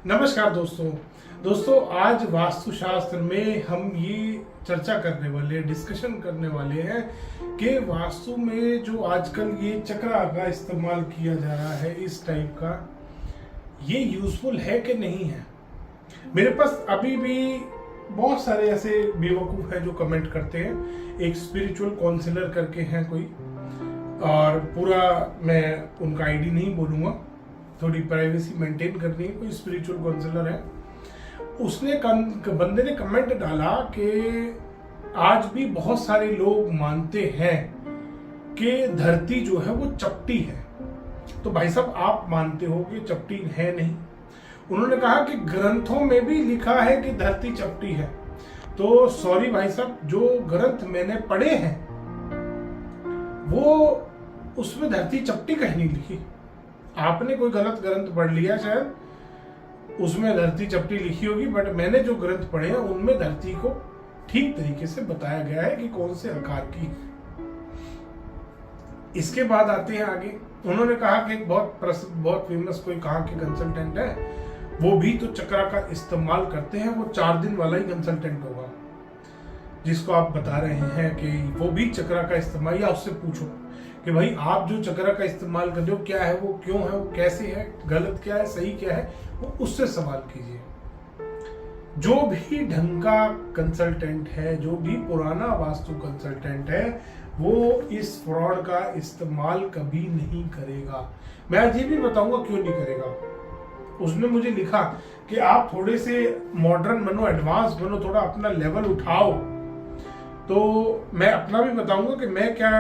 नमस्कार दोस्तों आज वास्तुशास्त्र में हम ये चर्चा करने वाले डिस्कशन करने वाले हैं कि वास्तु में जो आजकल ये चक्रा का इस्तेमाल किया जा रहा है इस टाइप का, ये यूजफुल है कि नहीं है। मेरे पास अभी भी बहुत सारे ऐसे बेवकूफ़ हैं जो कमेंट करते हैं। एक स्पिरिचुअल काउंसलर करके हैं कोई, और पूरा मैं उनका आईडी नहीं बोलूँगा, थोड़ी प्राइवेसी मेंटेन करनी है। कोई स्पिरिचुअल काउंसलर है, उसने बंदे ने कमेंट डाला कि आज भी बहुत सारे लोग मानते हैं कि धरती जो है वो चपटी है। तो भाई साहब, आप मानते हो कि चपटी है नहीं? उन्होंने कहा कि ग्रंथों में भी लिखा है कि धरती चपटी है। तो सॉरी भाई साहब, जो ग्रंथ मैंने पढ़े हैं वो उसमें धरती चपटी कहीं नहीं लिखी। आपने कोई गलत ग्रंथ पढ़ लिया, शायद उसमें धरती चपटी लिखी होगी, बट मैंने जो ग्रंथ पढ़े हैं उनमें धरती को ठीक तरीके से बताया गया है कि कौन से आकार की। इसके बाद आते हैं आगे। उन्होंने कहा कि एक बहुत फेमस कोई कहाँ के कंसल्टेंट है, वो भी तो चक्रा का इस्तेमाल करते हैं। वो 4 दिन वाला ही कंसल्टेंट होगा जिसको आप बता रहे हैं कि वो भी चक्रा का इस्तेमाल, या उससे पूछो कि भाई आप जो चक्रा का इस्तेमाल कर रहे हो क्या है, वो क्यों है, वो कैसे है, गलत क्या है, सही क्या है, वो उससे सवाल कीजिए। जो भी ढंग का कंसल्टेंट है, जो भी पुराना वास्तु कंसल्टेंट है, वो इस फ्रॉड का इस्तेमाल कभी नहीं करेगा। मैं आज ये भी बताऊंगा क्यों नहीं करेगा। उसने मुझे लिखा कि आप थोड़े से मॉडर्न बनो, एडवांस बनो, थोड़ा अपना लेवल उठाओ। तो मैं अपना भी बताऊंगा कि मैं क्या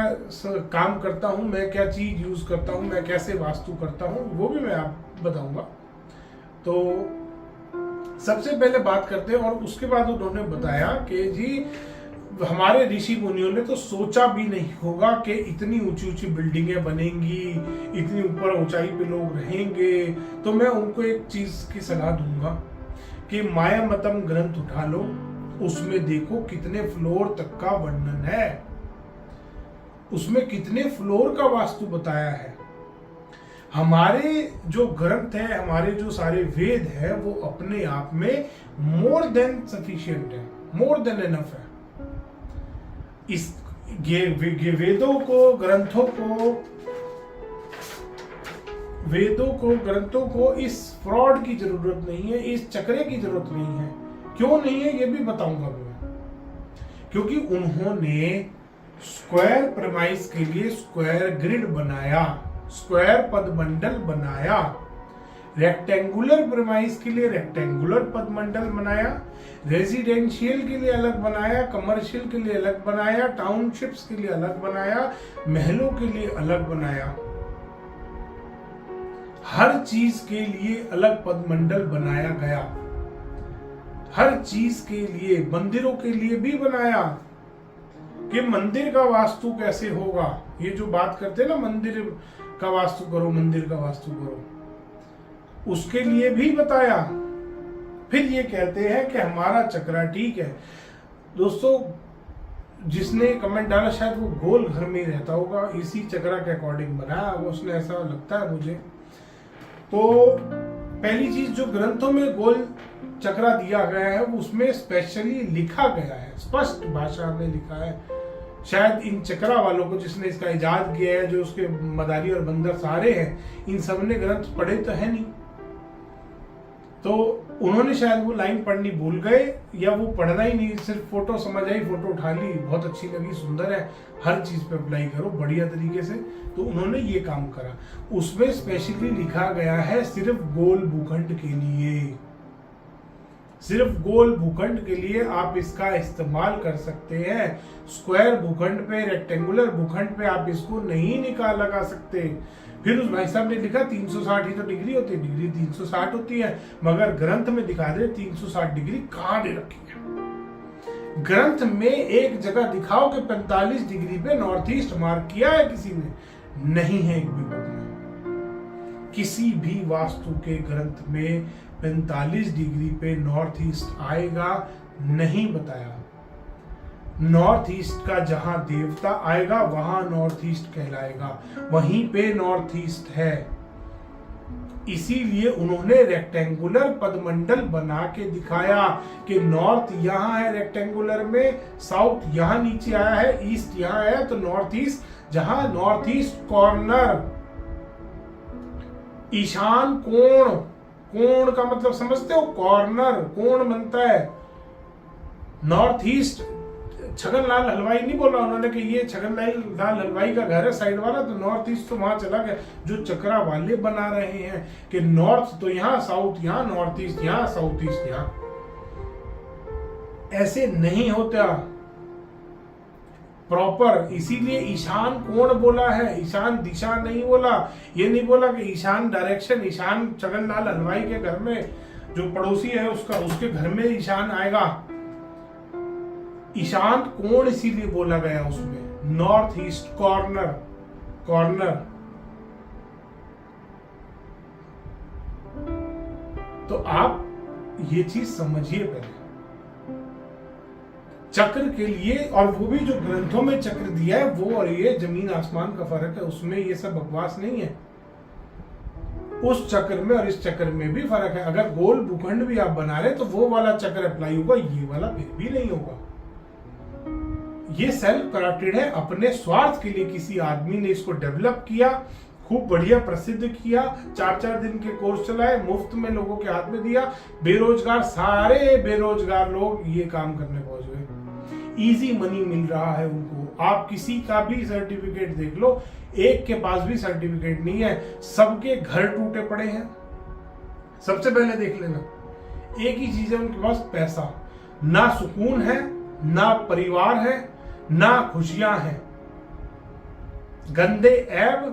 काम करता हूं, मैं क्या चीज यूज करता हूं, मैं कैसे वास्तु करता हूं, वो भी मैं आप बताऊंगा। तो सबसे पहले बात करते हैं, और उसके बाद उन्होंने बताया कि जी हमारे ऋषि मुनियों ने तो सोचा भी नहीं होगा कि इतनी ऊंची ऊंची बिल्डिंगें बनेंगी, इतनी ऊपर ऊंचाई पे लोग रहेंगे। तो मैं उनको एक चीज की सलाह दूंगा कि मायामतम ग्रंथ उठा लो, उसमें देखो कितने फ्लोर तक का वर्णन है, उसमें कितने फ्लोर का वास्तु बताया है। हमारे जो ग्रंथ है, हमारे जो सारे वेद है, वो अपने आप में मोर देन सफिशिएंट है, मोर देन इनफ है। इस वेदों को, ग्रंथों को इस फ्रॉड की जरूरत नहीं है, इस चक्रे की जरूरत नहीं है। क्यों नहीं है ये भी बताऊंगा मैं। क्योंकि उन्होंने स्क्वायर प्रेमाइस के लिए स्क्वायर ग्रिड बनाया, स्क्वायर पदमंडल बनाया, रेक्टेंगुलर प्रेमाइस के लिए रेक्टेंगुलर पदमंडल बनाया, रेजिडेंशियल के लिए अलग बनाया, कमर्शियल के लिए अलग बनाया, टाउनशिप्स के लिए अलग बनाया, महलों के लिए अलग बनाया। हर चीज के लिए अलग पदमंडल बनाया गया। हर चीज के लिए, मंदिरों के लिए भी बनाया कि मंदिर का वास्तु कैसे होगा। ये जो बात करते हैं ना, मंदिर का वास्तु करो, मंदिर का वास्तु करो, उसके लिए भी बताया। फिर ये कहते हैं कि हमारा चक्रा ठीक है। दोस्तों, जिसने कमेंट डाला शायद वो गोल घर में ही रहता होगा, इसी चक्रा के अकॉर्डिंग बनाया उसने, ऐसा लगता है मुझे। तो पहली चीज, जो ग्रंथों में गोल चक्रा दिया गया है उसमें स्पेशली लिखा गया है, स्पष्ट भाषा में लिखा है। शायद इन चक्रा वालों को, जिसने इसका इजाद किया है, जो उसके मदारी और बंदर सारे हैं, इन सब ने ग्रंथ पढ़े तो है नहीं। तो उन्होंने शायद वो लाइन पढ़नी भूल गए, या वो पढ़ना ही नहीं, सिर्फ फोटो समझ आई, फोटो उठा ली, बहुत अच्छी लगी, सुंदर है, हर चीज पे अप्लाई करो बढ़िया तरीके से। तो उन्होंने ये काम करा। उसमें स्पेशली लिखा गया है सिर्फ गोल भूखंड के लिए, सिर्फ गोल भूखंड के लिए आप इसका इस्तेमाल कर सकते हैं। स्क्वायर भूखंड पे, रेक्टेंगुलर भूखंड पे आप इसको नहीं लगा सकते। फिर उस भाई साहब ने लिखा 360 ही तो डिग्री होती है, डिग्री 360 होती है, मगर ग्रंथ में दिखा दे 360 डिग्री कहाँ दे रखी है। ग्रंथ में एक जगह दिखाओ कि 45 डिग्री पे नॉर्थ ईस्ट मार्क किया है किसी ने? नहीं है एक भी बुक में। किसी भी वास्तु के ग्रंथ में 45 डिग्री पे नॉर्थ ईस्ट आएगा नहीं बताया। नॉर्थ ईस्ट का जहां देवता आएगा वहां नॉर्थ ईस्ट कहलाएगा, वहीं पे नॉर्थ ईस्ट है। इसीलिए उन्होंने रेक्टेंगुलर पदमंडल बना के दिखाया कि नॉर्थ यहां है रेक्टेंगुलर में, साउथ यहां नीचे आया है, ईस्ट यहां है, तो नॉर्थ ईस्ट, जहां नॉर्थ ईस्ट कॉर्नर, ईशान कोण, कोण का मतलब समझते हो, कॉर्नर कोण बनता है। नॉर्थ ईस्ट, छगनलाल हलवाई नहीं बोला उन्होंने कि ये छगनलाल हलवाई का घर है साइड वाला, तो नॉर्थ ईस्ट तो वहां चला गया। जो चक्रा वाले बना रहे हैं कि नॉर्थ तो यहां, साउथ यहां, नॉर्थ ईस्ट यहां, साउथ ईस्ट यहां, ऐसे नहीं होता प्रॉपर। इसीलिए ईशान कोण बोला है, ईशान दिशा नहीं बोला। ये नहीं बोला कि ईशान डायरेक्शन, ईशान छगनलाल हलवाई के घर में जो पड़ोसी है उसका, उसके घर में ईशान आएगा। ईशान कोण इसीलिए बोला गया उसमें, नॉर्थ ईस्ट कॉर्नर, कॉर्नर। तो आप ये चीज समझिए पहले, चक्र के लिए, और वो भी जो ग्रंथों में चक्र दिया है वो और ये जमीन आसमान का फर्क है, उसमें ये सब बकवास नहीं है। उस चक्र में और इस चक्र में भी फर्क है। अगर गोल भूखंड भी आप बना रहे तो वो वाला चक्र अप्लाई होगा, ये वाला फिर भी नहीं होगा। ये सेल्फ करेक्टेड है, अपने स्वार्थ के लिए किसी आदमी ने इसको डेवलप किया, खूब बढ़िया प्रसिद्ध किया, 4-4 दिन के कोर्स चलाए, मुफ्त में लोगों के हाथ में दिया, बेरोजगार, सारे बेरोजगार लोग ये काम करने पहुंच गए, इजी मनी मिल रहा है उनको। आप किसी का भी सर्टिफिकेट देख लो, एक के पास भी सर्टिफिकेट नहीं है, सबके घर टूटे पड़े हैं। सबसे पहले देख लेना, एक ही चीज है उनके पास, पैसा। ना सुकून है, ना परिवार है, ना खुशियां हैं, गंदे ऐब,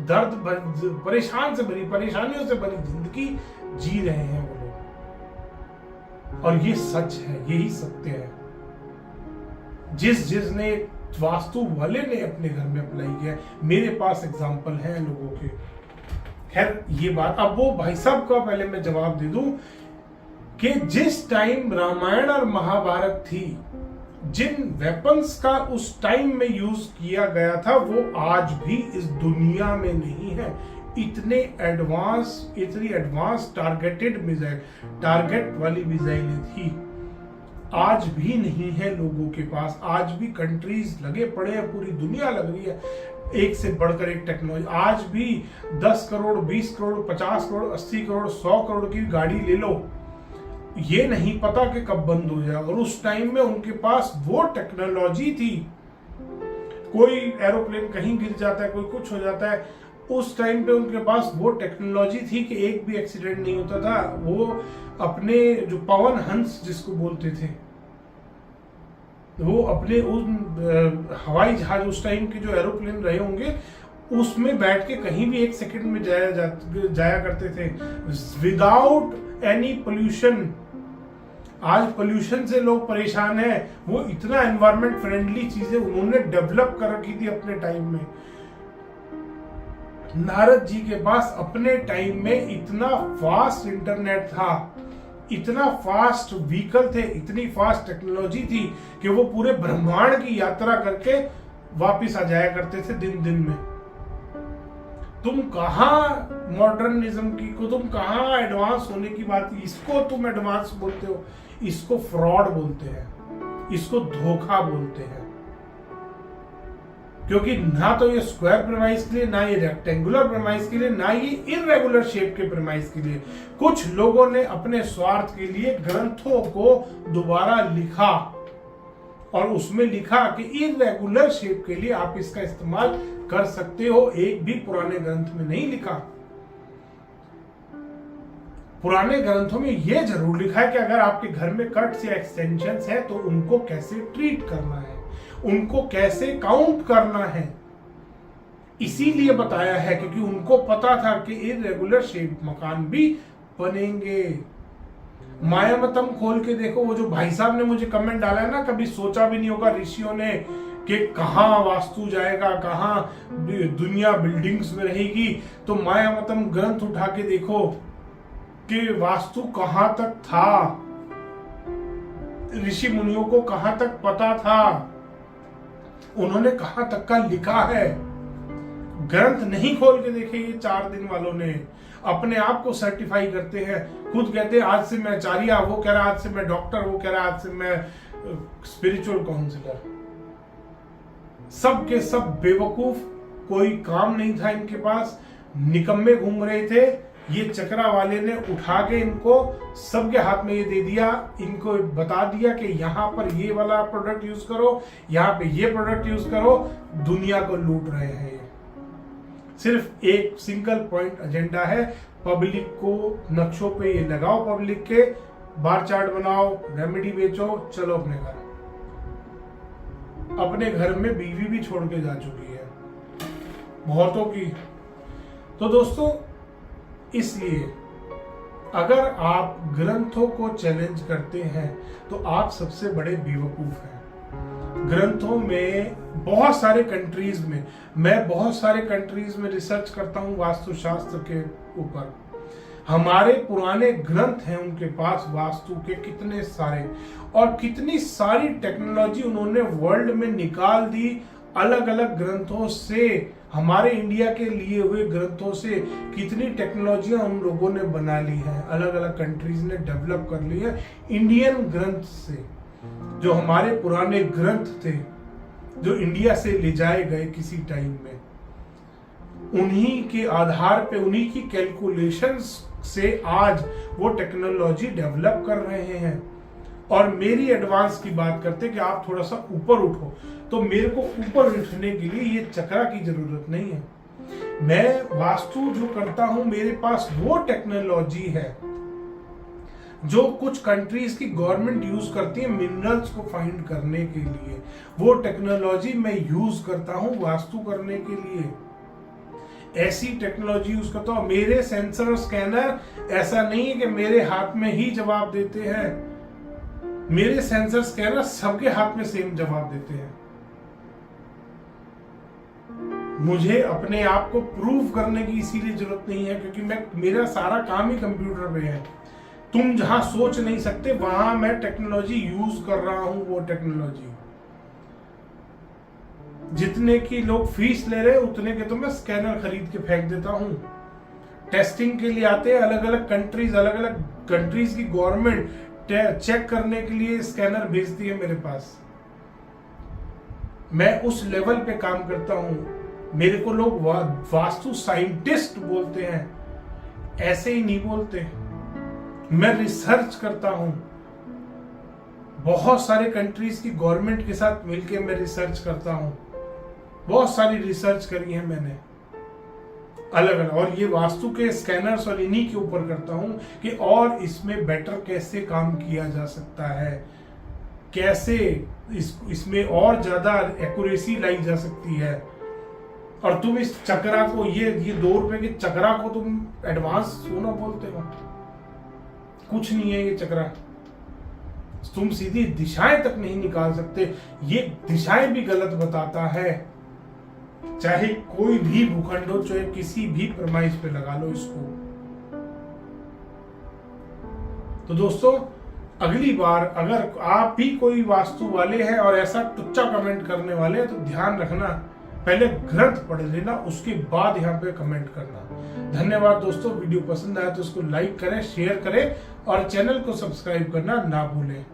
दर्द, परेशान से भरी, परेशानियों से भरी जिंदगी जी रहे हैं वो लोग। और ये सच है, यही सत्य है। जिसने वास्तु वाले ने अपने घर में अप्लाई किया, मेरे पास एग्जांपल हैं लोगों के। खैर ये बात, अब वो भाई साहब का पहले मैं जवाब दे दूं कि जिस टाइम रामायण और महाभारत थी, जिन वेपन्स का उस टाइम में यूज किया गया था वो आज भी इस दुनिया में नहीं है। इतनी एडवांस टारगेटेड मिसाइल, टारगेट वाली मिसाइलें थी, आज भी नहीं है लोगों के पास। आज भी कंट्रीज लगे पड़े हैं, पूरी दुनिया लग रही है एक से बढ़कर एक टेक्नोलॉजी। आज भी 10 करोड़, 20 करोड़, 50 करोड़, 80 करोड़, 100 करोड़ की गाड़ी ले लो, ये नहीं पता कि कब बंद हो जाए। और उस टाइम में उनके पास वो टेक्नोलॉजी थी, कोई एरोप्लेन कहीं गिर जाता है, कोई कुछ हो जाता है, उस टाइम पे उनके पास वो टेक्नोलॉजी थी कि एक भी एक्सीडेंट नहीं होता था। वो अपने जो पवन हंस जिसको बोलते थे, वो अपने उन हवाई जहाज, उस टाइम के जो एरोप्लेन रहे होंगे, उसमें बैठ के कहीं भी 1 सेकंड में जाया करते थे विदाउट एनी पोल्यूशन। आज पोल्यूशन से लोग परेशान हैं, वो इतना एनवायरमेंट फ्रेंडली चीजें उन्होंने डेवलप कर रखी थी अपने टाइम में। नारद जी के पास अपने टाइम में इतना फास्ट इंटरनेट था, इतना फास्ट व्हीकल थे, इतनी फास्ट टेक्नोलॉजी थी कि वो पूरे ब्रह्मांड की यात्रा करके वापिस आ जाया करते थे दिन दिन में। तुम कहां मॉडर्निज्म की को, तुम कहां एडवांस होने की बात, इसको तुम एडवांस बोलते हो, इसको फ्रॉड बोलते हैं, इसको धोखा बोलते हैं। क्योंकि ना तो ये स्क्वायर प्रेमाइस के लिए, ना ये रेक्टेंगुलर प्रेमाइस के लिए, ना ये इररेगुलर शेप के प्रेमाइस के लिए। कुछ लोगों ने अपने स्वार्थ के लिए ग्रंथों को दोबारा लिखा और उसमें लिखा कि इररेगुलर शेप के लिए आप इसका इस्तेमाल कर सकते हो। एक भी पुराने ग्रंथ में नहीं लिखा। पुराने ग्रंथों में यह जरूर लिखा है कि अगर आपके घर में कट्स या एक्सटेंशंस है तो उनको कैसे ट्रीट करना है, उनको कैसे काउंट करना है। इसीलिए बताया है क्योंकि उनको पता था कि इररेगुलर शेप मकान भी बनेंगे। मायामतम खोल के देखो, वो जो भाई साहब ने मुझे कमेंट डाला है ना, कभी सोचा भी नहीं होगा ऋषियों ने कि कहां वास्तु जाएगा, कहां दुनिया बिल्डिंग्स में रहेगी। तो मायामतम ग्रंथ उठा के देखो कि वास्तु कहां तक था, ऋषि मुनियों को कहां तक पता था, उन्होंने कहां तक का लिखा है। ग्रंथ नहीं खोल के देखे ये 4 दिन वालों ने, अपने आप को सर्टिफाई करते हैं, खुद कहते हैं आज से मैं आचार्य, वो कह रहा आज से मैं डॉक्टर, वो कह रहा आज से मैं स्पिरिचुअल काउंसलर। सब के सब बेवकूफ, कोई काम नहीं था इनके पास, निकम्मे घूम रहे थे। ये चक्रा वाले ने उठा के इनको सबके हाथ में ये दे दिया, इनको बता दिया कि यहाँ पर ये वाला प्रोडक्ट यूज करो, यहाँ पे ये प्रोडक्ट यूज करो। दुनिया को लूट रहे हैं ये। सिर्फ एक सिंगल पॉइंट एजेंडा है, पब्लिक को नक्शों पे ये लगाओ, पब्लिक के बार चार्ट बनाओ, रेमेडी बेचो, चलो अपने घर। अपने घर में बीवी भी छोड़ के जा चुकी है बहुतों की। तो दोस्तों, इसलिए अगर आप ग्रंथों को चैलेंज करते हैं तो आप सबसे बड़े बेवकूफ हैं। ग्रंथों में बहुत सारे कंट्रीज में, मैं बहुत सारे कंट्रीज में रिसर्च करता हूं वास्तुशास्त्र के ऊपर। हमारे पुराने ग्रंथ हैं उनके पास वास्तु के कितने सारे, और कितनी सारी टेक्नोलॉजी उन्होंने वर्ल्ड में निकाल दी। अलग अलग ग्रंथों से, हमारे इंडिया के लिए हुए ग्रंथों से कितनी टेक्नोलॉजियां उन लोगों ने बना ली हैं, अलग अलग कंट्रीज ने डेवलप कर ली है इंडियन ग्रंथ से। जो हमारे पुराने ग्रंथ थे जो इंडिया से ले जाए गए किसी टाइम में, उन्हीं के आधार पे, उन्हीं की कैलकुलेशंस से आज वो टेक्नोलॉजी डेवलप कर रहे हैं। और मेरी एडवांस की बात करते कि आप थोड़ा सा ऊपर उठो, तो मेरे को ऊपर उठने के लिए ये चक्रा की जरूरत नहीं है। मैं वास्तु जो करता हूं, मेरे पास वो टेक्नोलॉजी है जो कुछ कंट्रीज की गवर्नमेंट यूज करती है मिनरल्स को फाइंड करने के लिए। वो टेक्नोलॉजी मैं यूज करता हूं वास्तु करने के लिए। ऐसी टेक्नोलॉजी यूज करता हूं। मेरे सेंसर और स्कैनर ऐसा नहीं है कि मेरे हाथ में ही जवाब देते हैं। मेरे सेंसर स्कैनर सबके हाथ में सेम जवाब देते हैं। मुझे अपने आप को प्रूव करने की इसीलिए जरूरत नहीं है क्योंकि मेरा सारा काम ही कंप्यूटर पे है। तुम जहां सोच नहीं सकते वहां मैं टेक्नोलॉजी यूज कर रहा हूं। वो टेक्नोलॉजी जितने की लोग फीस ले रहे उतने के तो मैं स्कैनर खरीद के फेंक देता हूं। टेस्टिंग के लिए आते हैं अलग अलग कंट्रीज की गवर्नमेंट चेक करने के लिए स्कैनर भेजती है मेरे पास। मैं उस लेवल पे काम करता हूं। मेरे को लोग वास्तु साइंटिस्ट बोलते हैं, ऐसे ही नहीं बोलते। मैं रिसर्च करता हूं। बहुत सारे कंट्रीज की गवर्नमेंट के साथ मिलकर मैं रिसर्च करता हूं। बहुत सारी रिसर्च करी है मैंने अलग अलग, और ये वास्तु के स्कैनर्स और इन्हीं के ऊपर करता हूं कि और इसमें बेटर कैसे काम किया जा सकता है, कैसे इसमें और ज्यादा एक्यूरेसी लाई जा सकती है। और तुम इस चक्रा को, ये 2 रुपए के चक्रा को तुम एडवांस सोना बोलते हो। कुछ नहीं है ये चक्रा। तुम सीधी दिशाएं तक नहीं निकाल सकते। ये दिशाएं भी गलत बताता है। चाहे कोई भी भूखंड हो, चाहे किसी भी प्रमाइस पे लगा लो इसको। तो दोस्तों, अगली बार अगर आप भी कोई वास्तु वाले हैं और ऐसा टुच्चा कमेंट करने वाले हैं तो ध्यान रखना, पहले ग्रंथ पढ़ लेना, उसके बाद यहाँ पे कमेंट करना। धन्यवाद दोस्तों। वीडियो पसंद आया तो उसको लाइक करें, शेयर करें और चैनल को सब्सक्राइब करना ना भूलें।